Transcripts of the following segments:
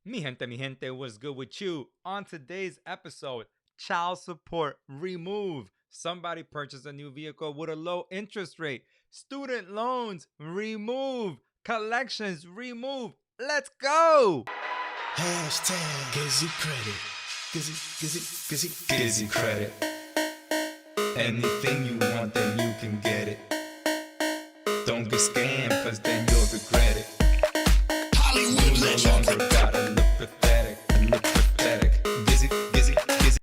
Mi gente, what's good with you? On today's episode, child support remove. Somebody purchased a new vehicle with a low interest rate. Student loans remove. Collections remove. Let's go. Hashtag GizzyCredit. GizzyCredit. Anything you want, then you can get it. Don't get scammed, cause then you'll regret it. Hollywood legend. No longer gotta look pathetic. Gizzy.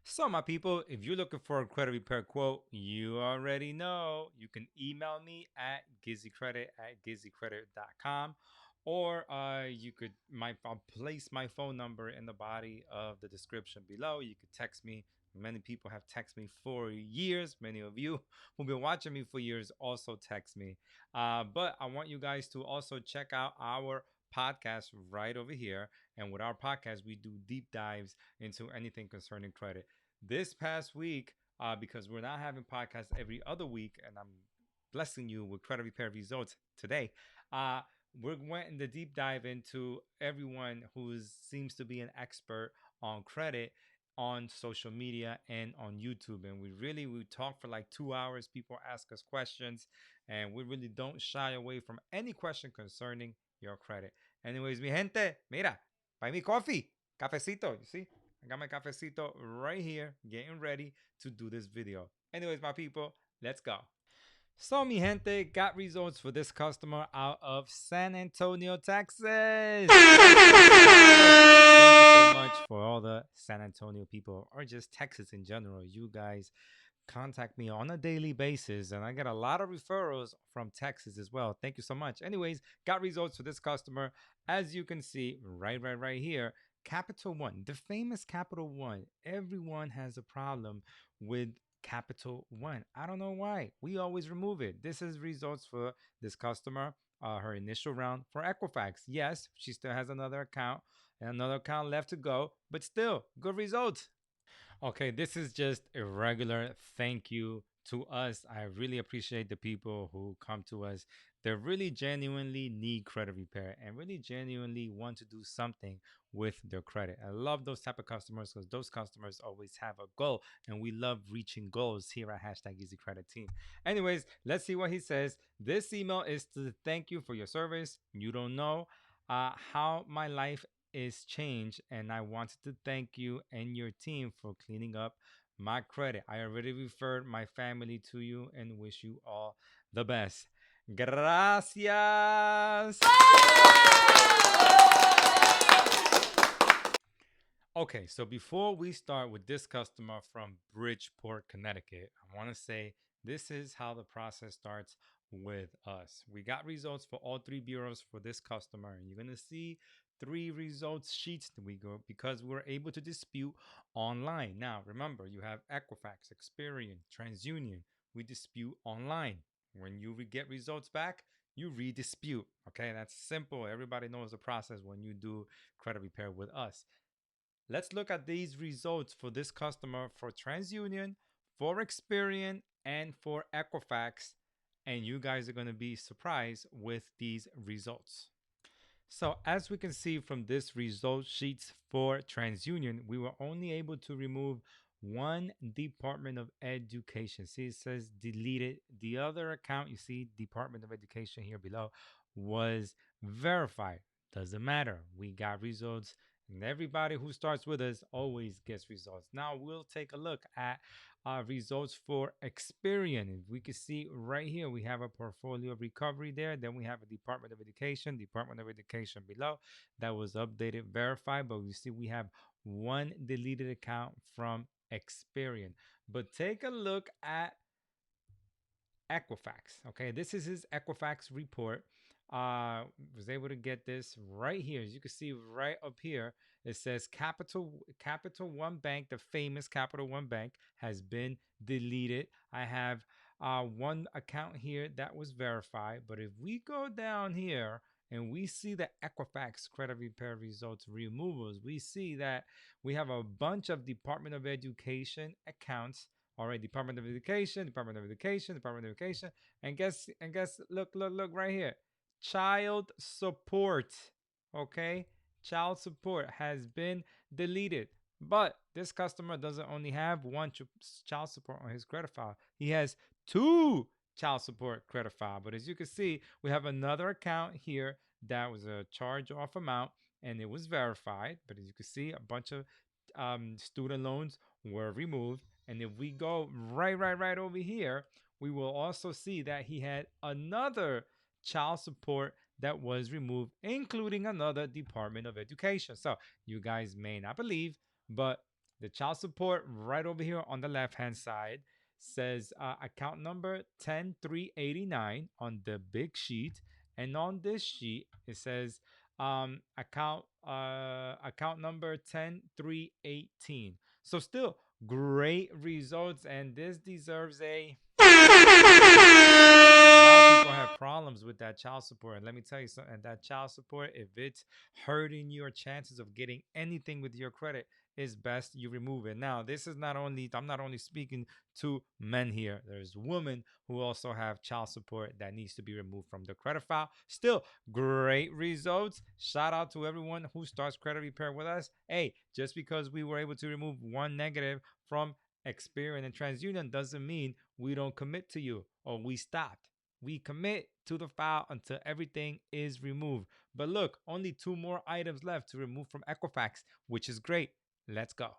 So, my people, if you're looking for a credit repair quote, you already know. You can email me at GizzyCredit@GizzyCredit.com, or you could I'll place my phone number in the body of the description below. You could text me. Many people have texted me for years. Many of you who've been watching me for years also text me. But I want you guys to also check out our podcast right over here. And with our podcast, we do deep dives into anything concerning credit. This past week, because we're not having podcasts every other week, and I'm blessing you with credit repair results today, uh, we went in the deep dive into everyone who seems to be an expert on credit on social media and on YouTube. And we talk for like 2 hours. People ask us questions, and we really don't shy away from any question concerning your credit. Anyways, mi gente, mira, buy me coffee, cafecito. You see, I got my cafecito right here, getting ready to do this video. Anyways, my people, let's go. So, mi gente, got results for this customer out of San Antonio, Texas. Thank you so much for all the San Antonio people, or just Texas in general. You guys contact me on a daily basis, and I get a lot of referrals from Texas as well. Thank you so much. Anyways, got results for this customer. As you can see, right here, Capital One, the famous Capital One. Everyone has a problem with Capital One. I don't know why. We always remove it. This is results for this customer. Her initial round for Equifax. Yes, she still has another account and another account left to go, but still good results. Okay, this is just a regular thank you to us. I really appreciate the people who come to us. They really genuinely need credit repair and really genuinely want to do something with their credit. I love those type of customers because those customers always have a goal, and we love reaching goals here at hashtag Easy Credit Team. Anyways, let's see what he says. This email is to thank you for your service. You don't know how my life is changed, and I wanted to thank you and your team for cleaning up my credit. I already referred my family to you and wish you all the best. Gracias. Okay, so before we start with this customer from Bridgeport, Connecticut, I want to say this is how the process starts with us. We got results for all three bureaus for this customer, and you're going to see three results sheets that we go because we're able to dispute online. Now, remember, you have Equifax, Experian, TransUnion. We dispute online. When you get results back, you redispute. Okay, that's simple. Everybody knows the process when you do credit repair with us. Let's look at these results for this customer for TransUnion, for Experian, and for Equifax. And you guys are going to be surprised with these results. So as we can see from this result sheets for TransUnion, we were only able to remove one Department of Education. See, it says deleted. The other account, you see Department of Education here below, was verified. Doesn't matter. We got results, and everybody who starts with us always gets results. Now we'll take a look at results for Experian. If we can see right here, we have a portfolio recovery there. Then we have a Department of Education below that was updated, verified. But we see we have one deleted account from Experian. But take a look at Equifax. Okay, this is his Equifax report. Was able to get this right here. As you can see right up here, it says Capital One Bank, the famous Capital One Bank, has been deleted. I have one account here that was verified, but if we go down here and we see the Equifax credit repair results removals, we see that we have a bunch of Department of Education accounts. All right, Department of Education, Department of Education, Department of Education, and guess, look right here, child support. Okay, child support has been deleted. But this customer doesn't only have one child support on his credit file, he has two child support credit file. But as you can see, we have another account here that was a charge off amount and it was verified. But as you can see, a bunch of student loans were removed. And if we go right over here, we will also see that he had another child support that was removed, including another Department of Education. So you guys may not believe, but the child support right over here on the left hand side says account number 10389 on the big sheet, and on this sheet it says account number 10318. So still great results, and this deserves a lot of people have problems with that child support. And let me tell you something, that child support, if it's hurting your chances of getting anything with your credit, it's best you remove it. Now, this is not only, I'm not only speaking to men here. There's women who also have child support that needs to be removed from the credit file. Still, great results. Shout out to everyone who starts credit repair with us. Hey, just because we were able to remove one negative from Experian and TransUnion doesn't mean we don't commit to you or we stopped. We commit to the file until everything is removed. But look, only two more items left to remove from Equifax, which is great. Let's go.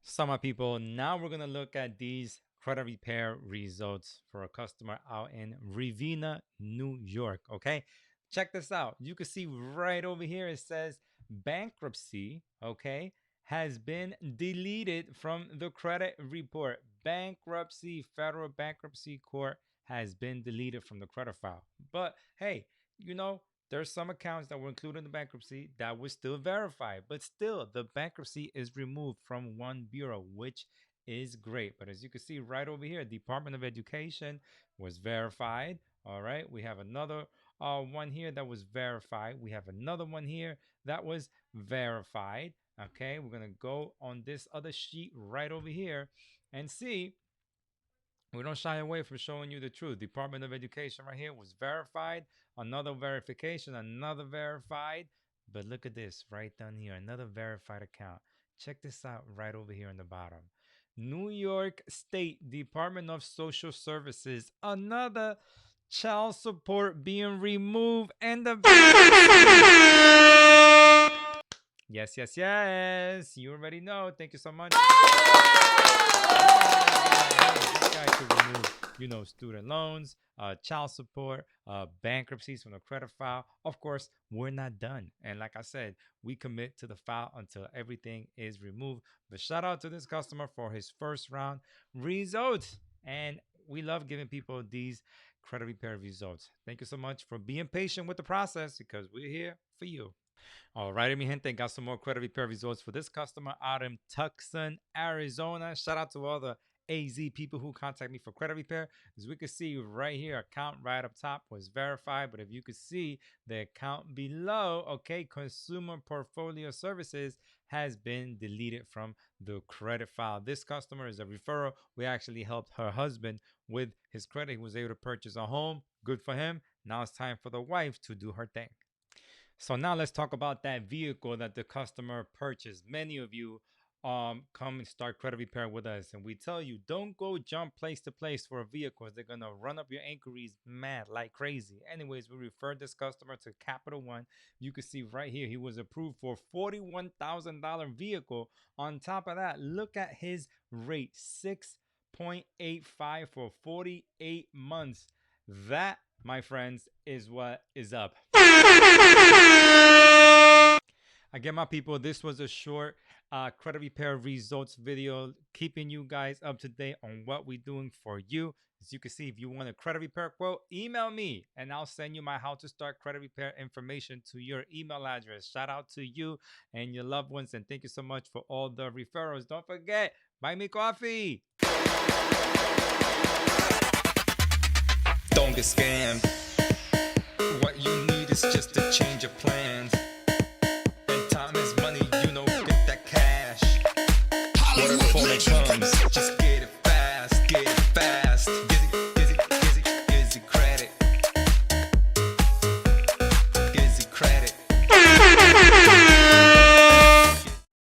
So my people, now we're going to look at these credit repair results for a customer out in Ravenna, New York. Okay, check this out. You can see right over here, it says bankruptcy, okay, has been deleted from the credit report. Bankruptcy, federal bankruptcy court has been deleted from the credit file. But hey, you know, there's some accounts that were included in the bankruptcy that was still verified, but still the bankruptcy is removed from one bureau, which is great. But as you can see right over here, Department of Education was verified. All right, we have another one here that was verified. We have another one here that was verified. Okay, we're gonna go on this other sheet right over here and see. We don't shy away from showing you the truth. Department of Education right here was verified. Another verification, another verified. But look at this right down here, another verified account. Check this out right over here in the bottom. New York State Department of Social Services, another child support being removed, and the yes. You already know. Thank you so much. This guy could remove, student loans, child support, bankruptcies from the credit file. Of course, we're not done. And like I said, we commit to the file until everything is removed. But shout out to this customer for his first round results. And we love giving people these credit repair results. Thank you so much for being patient with the process, because we're here for you. All right, mi gente, got some more credit repair results for this customer out in Tucson, Arizona. Shout out to all the AZ people who contact me for credit repair. As we can see right here, account right up top was verified. But if you could see the account below, okay, Consumer Portfolio Services has been deleted from the credit file. This customer is a referral. We actually helped her husband with his credit. He was able to purchase a home. Good for him. Now it's time for the wife to do her thing. So now let's talk about that vehicle that the customer purchased. Many of you come and start credit repair with us, and we tell you, don't go jump place to place for a vehicle. They're gonna run up your inquiries mad like crazy. Anyways, we referred this customer to Capital One. You can see right here, he was approved for $41,000 vehicle. On top of that, look at his rate, 6.85 for 48 months. That, my friends, is what is up. Again, my people, this was a short credit repair results video, keeping you guys up to date on what we're doing for you. As you can see, if you want a credit repair quote, email me and I'll send you my how to start credit repair information to your email address. Shout out to you and your loved ones, and thank you so much for all the referrals. Don't forget, buy me coffee. Don't get scammed. What you need is just a change of plans.